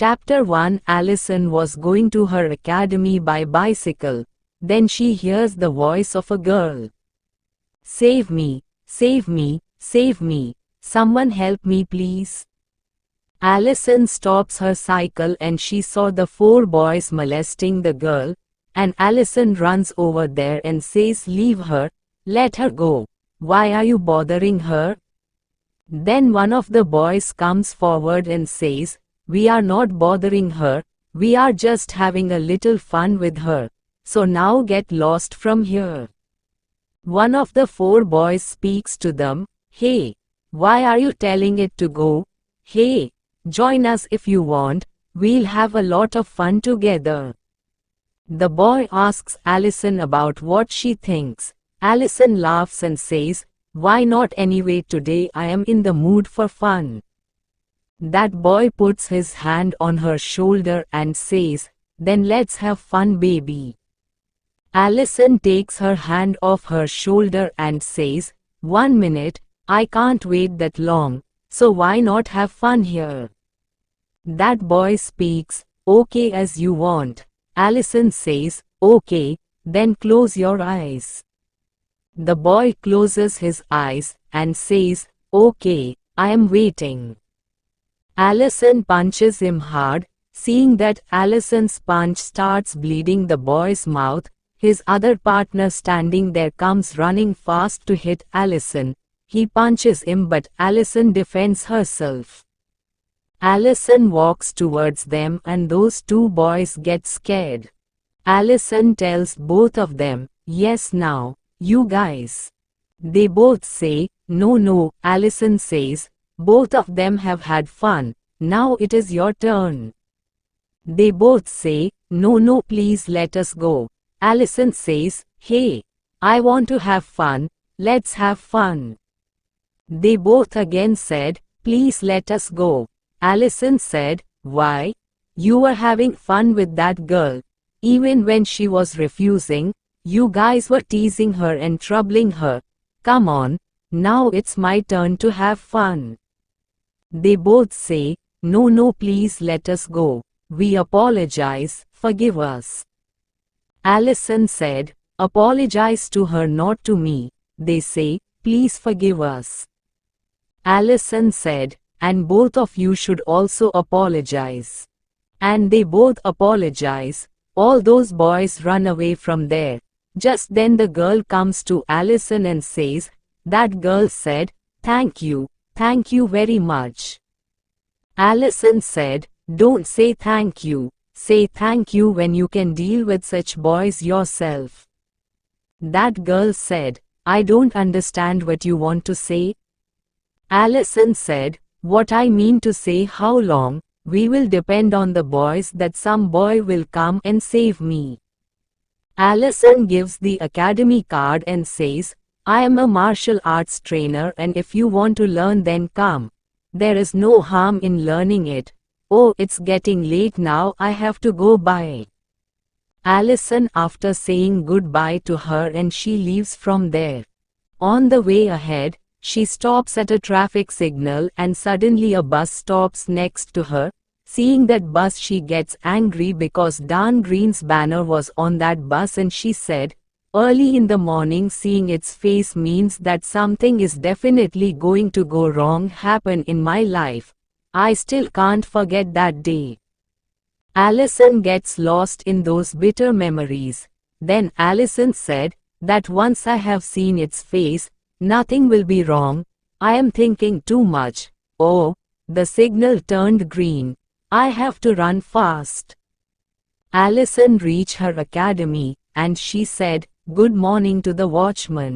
Chapter 1. Allison was going to her academy by bicycle. Then she hears the voice of a girl. "Save me, save me, save me. Someone help me please." Allison stops her cycle and she saw the 4 boys molesting the girl, and Allison runs over there and says, "Leave her, let her go. Why are you bothering her?" Then one of the boys comes forward and says, "We are not bothering her, we are just having a little fun with her, so now get lost from here." One of the 4 boys speaks to them, "Hey, why are you telling it to go? Hey, join us if you want, we'll have a lot of fun together." The boy asks Allison about what she thinks. Allison laughs and says, "Why not anyway, today I am in the mood for fun." That boy puts his hand on her shoulder and says, "Then let's have fun, baby." Allison takes her hand off her shoulder and says, "1 minute, I can't wait that long, so why not have fun here?" That boy speaks, "Okay, as you want." Allison says, "Okay, then close your eyes." The boy closes his eyes and says, "Okay, I am waiting." Allison punches him hard. Seeing that Allison's punch starts bleeding the boy's mouth, his other partner standing there comes running fast to hit Allison. He punches him but Allison defends herself. Allison walks towards them and those 2 boys get scared. Allison tells both of them, "Yes, now, you guys." They both say, "No, no." Allison says, "Both of them have had fun, now it is your turn." They both say, "No, no, please let us go." Allison says, "Hey, I want to have fun, let's have fun." They both again said, "Please let us go." Allison said, "Why? You were having fun with that girl. Even when she was refusing, you guys were teasing her and troubling her. Come on, now it's my turn to have fun." They both say, "No, no, please let us go. We apologize, forgive us." Allison said, "Apologize to her, not to me." They say, "Please forgive us." Allison said, "And both of you should also apologize." And they both apologize. All those boys run away from there. Just then the girl comes to Allison and says, "That girl said, thank you very much." Allison said, "Don't say thank you. Say thank you when you can deal with such boys yourself." That girl said, "I don't understand what you want to say." Allison said, "What I mean to say, how long we will depend on the boys that some boy will come and save me." Allison gives the academy card and says, "I am a martial arts trainer and if you want to learn then come. There is no harm in learning it. Oh, it's getting late now, I have to go, bye." Allison after saying goodbye to her and she leaves from there. On the way ahead, she stops at a traffic signal and suddenly a bus stops next to her. Seeing that bus she gets angry because Dan Green's banner was on that bus and she said, "Early in the morning seeing its face means that something is definitely going to go wrong happen in my life. I still can't forget that day." Allison gets lost in those bitter memories. Then Allison said, "That once I have seen its face, nothing will be wrong. I am thinking too much. Oh, the signal turned green. I have to run fast." Allison reached her academy, and she said, "Good morning" to the watchman.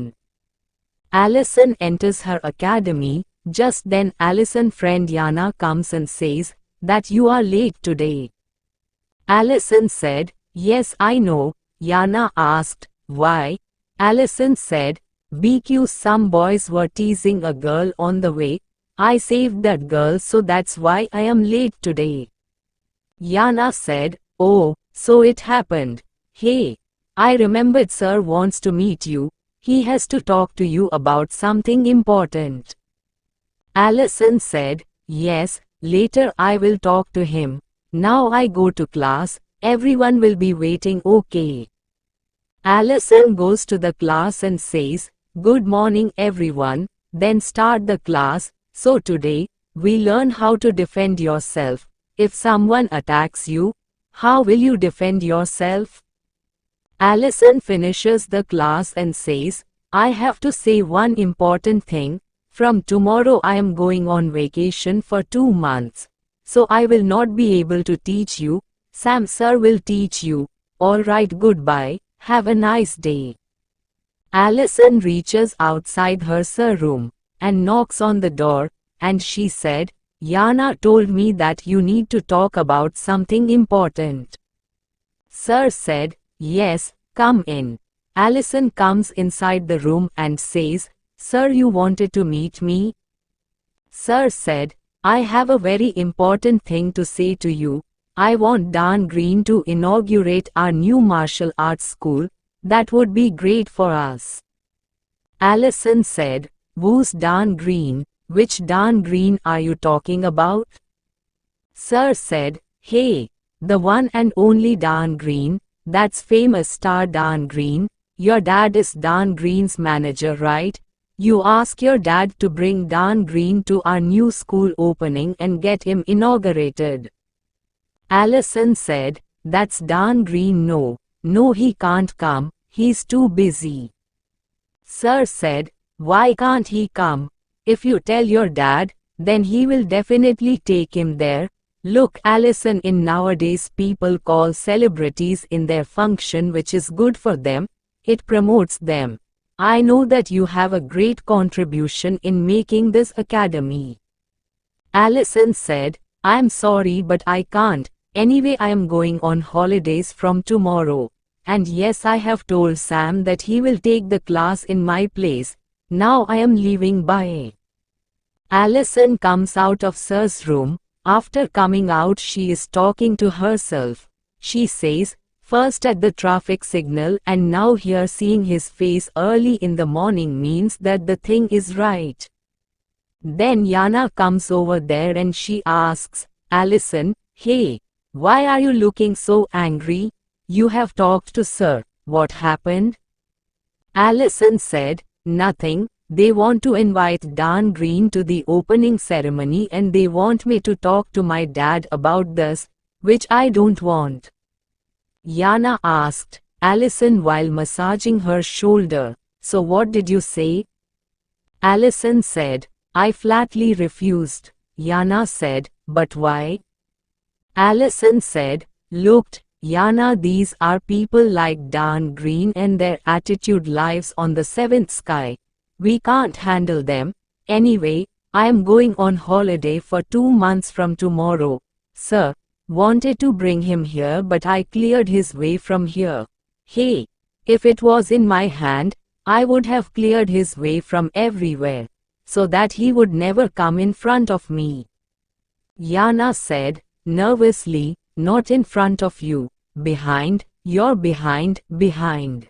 Allison enters her academy. Just then Allison's friend Yana comes and says, "That you are late today." Allison said, "Yes, I know." Yana asked, "Why?" Allison said, "BQ some boys were teasing a girl on the way. I saved that girl, so that's why I am late today." Yana said, "Oh, so it happened. Hey, I remembered sir wants to meet you. He has to talk to you about something important." Allison said, "Yes, later I will talk to him." Now I go to class, everyone will be waiting, okay? Allison goes to the class and says, "Good morning everyone," then start the class. So today, we learn how to defend yourself. If someone attacks you, how will you defend yourself? Allison finishes the class and says, "I have to say one important thing. From tomorrow I am going on vacation for 2 months. So I will not be able to teach you. Sam sir will teach you. Alright, goodbye. Have a nice day." Allison reaches outside her sir room and knocks on the door, and she said, "Yana told me that you need to talk about something important." Sir said, "Yes, come in." Allison comes inside the room and says, "Sir, you wanted to meet me?" Sir said, "I have a very important thing to say to you. I want Dan Green to inaugurate our new martial arts school. That would be great for us." Allison said, "Who's Dan Green? Which Dan Green are you talking about?" Sir said, "Hey, the one and only Dan Green, that's famous star Dan Green. Your dad is Dan Green's manager, right? You ask your dad to bring Dan Green to our new school opening and get him inaugurated." Allison said, "That's Dan Green. No, he can't come, he's too busy." Sir said, "Why can't he come? If you tell your dad, then he will definitely take him there." Look, Allison, in nowadays people call celebrities in their function, which is good for them. It promotes them. I know that you have a great contribution in making this academy. Allison said, "I'm sorry but I can't. Anyway, I am going on holidays from tomorrow. And yes, I have told Sam that he will take the class in my place. Now I am leaving, bye." Allison comes out of Sir's room. After coming out, she is talking to herself. She says, "First at the traffic signal and now here seeing his face early in the morning means that the thing is right." Then Yana comes over there and she asks Allison, "Hey, why are you looking so angry? You have talked to Sir. What happened?" Allison said, "Nothing. They want to invite Dan Green to the opening ceremony and they want me to talk to my dad about this, which I don't want." Yana asked Allison while massaging her shoulder, "So what did you say?" Allison said, "I flatly refused." Yana said, "But why?" Allison said, "Look, Yana, these are people like Dan Green and their attitude lives on the seventh sky. We can't handle them. Anyway, I am going on holiday for 2 months from tomorrow. Sir wanted to bring him here but I cleared his way from here. Hey, if it was in my hand, I would have cleared his way from everywhere, so that he would never come in front of me." Yana said, nervously, "Not in front of you. Behind, you're behind, behind."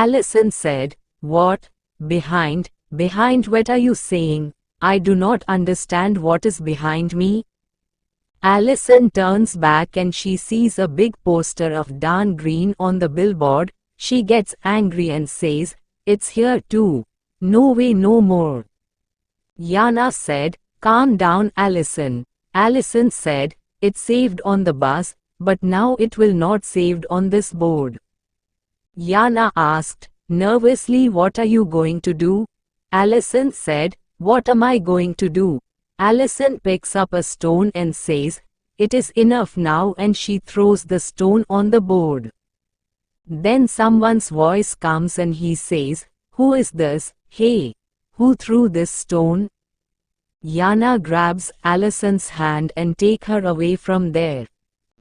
Allison said, "What? Behind? Behind what are you saying? I do not understand what is behind me." Allison turns back and she sees a big poster of Dan Green on the billboard. She gets angry and says, "It's here too. No way, no more." Yana said, "Calm down, Allison." Allison said, "It's saved on the bus, but now it will not saved on this board." Yana asked, nervously, "What are you going to do?" Allison said, "What am I going to do?" Allison picks up a stone and says, "It is enough now," and she throws the stone on the board. Then someone's voice comes and he says, "Who is this? Hey, who threw this stone?" Yana grabs Allison's hand and take her away from there.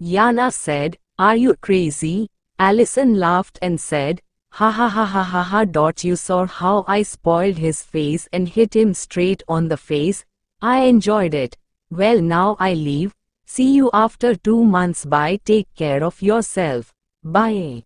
Yana said, "Are you crazy?" Allison laughed and said, "Ha ha ha ha ha ha. You saw how I spoiled his face and hit him straight on the face. I enjoyed it. Well, now I leave. See you after 2 months. Bye. Take care of yourself. Bye."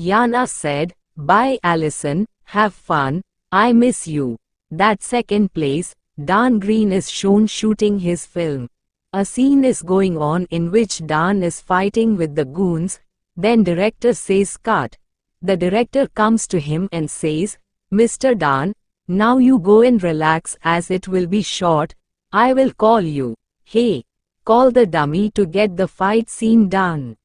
Yana said, "Bye, Allison. Have fun. I miss you." That second place, Dan Green is shown shooting his film. A scene is going on in which Dan is fighting with the goons, then director says cut. The director comes to him and says, Mr. Dan, now you go and relax as it will be short, I will call you. Hey, call the dummy to get the fight scene done.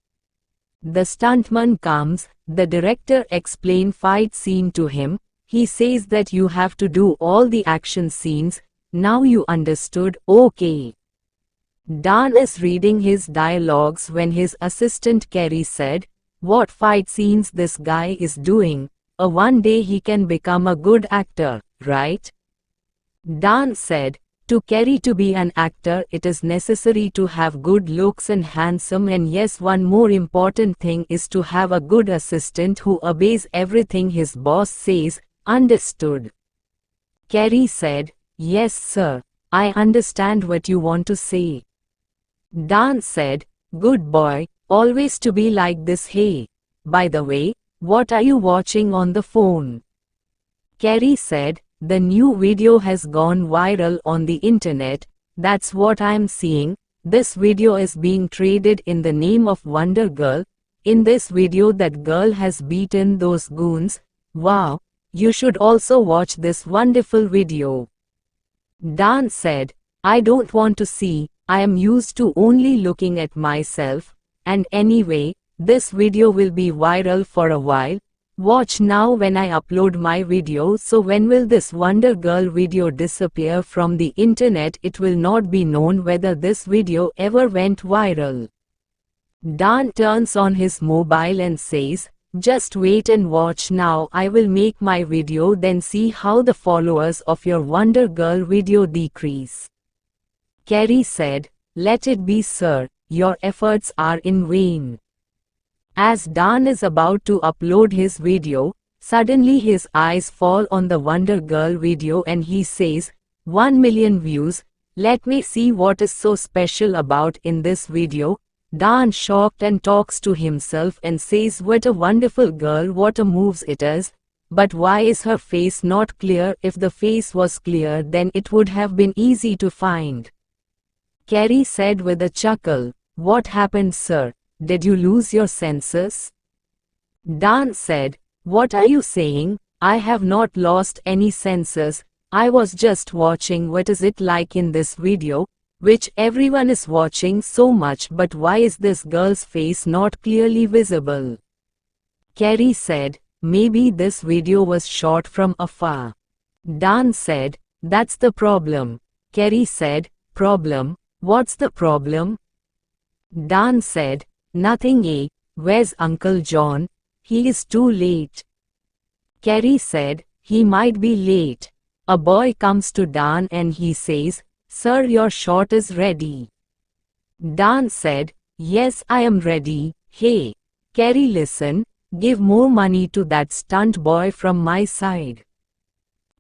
The stuntman comes, the director explains fight scene to him, he says that you have to do all the action scenes, now you understood, okay. Dan is reading his dialogues when his assistant Kerry said, what fight scenes this guy is doing, one day he can become a good actor, right? Dan said, to Kerry to be an actor it is necessary to have good looks and handsome, and yes, one more important thing is to have a good assistant who obeys everything his boss says, understood? Kerry said, yes sir, I understand what you want to say. Dan said, good boy, always to be like this. Hey, by the way, what are you watching on the phone? Kerry said, the new video has gone viral on the internet, that's what I'm seeing. This video is being traded in the name of Wonder Girl. In this video that girl has beaten those goons. Wow, you should also watch this wonderful video. Dan said, I don't want to see, I am used to only looking at myself, and anyway, this video will be viral for a while. Watch now when I upload my video. So when will this Wonder Girl video disappear from the internet? It will not be known whether this video ever went viral. Dan turns on his mobile and says, just wait and watch now, I will make my video, then see how the followers of your Wonder Girl video decrease. Kerry said, let it be sir, your efforts are in vain. As Dan is about to upload his video, suddenly his eyes fall on the Wonder Girl video and he says, 1 million views, let me see what is so special about in this video. Dan shocked and talks to himself and says, what a wonderful girl, what a moves it is, but why is her face not clear? If the face was clear then it would have been easy to find. Kerry said with a chuckle, what happened sir? Did you lose your senses? Dan said, what are you saying? I have not lost any senses, I was just watching what is it like in this video, which everyone is watching so much, but why is this girl's face not clearly visible? Kerry said, maybe this video was shot from afar. Dan said, that's the problem. Kerry said, problem? What's the problem? Dan said, nothing. Where's Uncle John? He is too late. Kerry said, he might be late. A boy comes to Dan and he says, sir, your shot is ready. Dan said, yes, I am ready. Hey, Kerry, listen, give more money to that stunt boy from my side.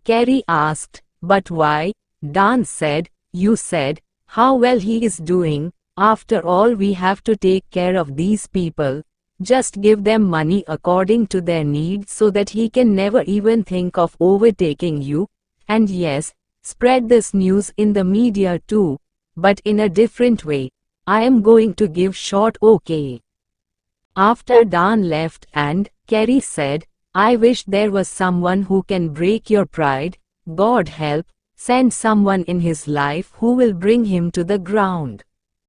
Kerry asked, but why? Dan said, you said, how well he is doing. After all, we have to take care of these people. Just give them money according to their needs so that he can never even think of overtaking you. And yes, spread this news in the media too, but in a different way. I am going to give short okay. After Dan left and Kerry said, I wish there was someone who can break your pride. God help, send someone in his life who will bring him to the ground.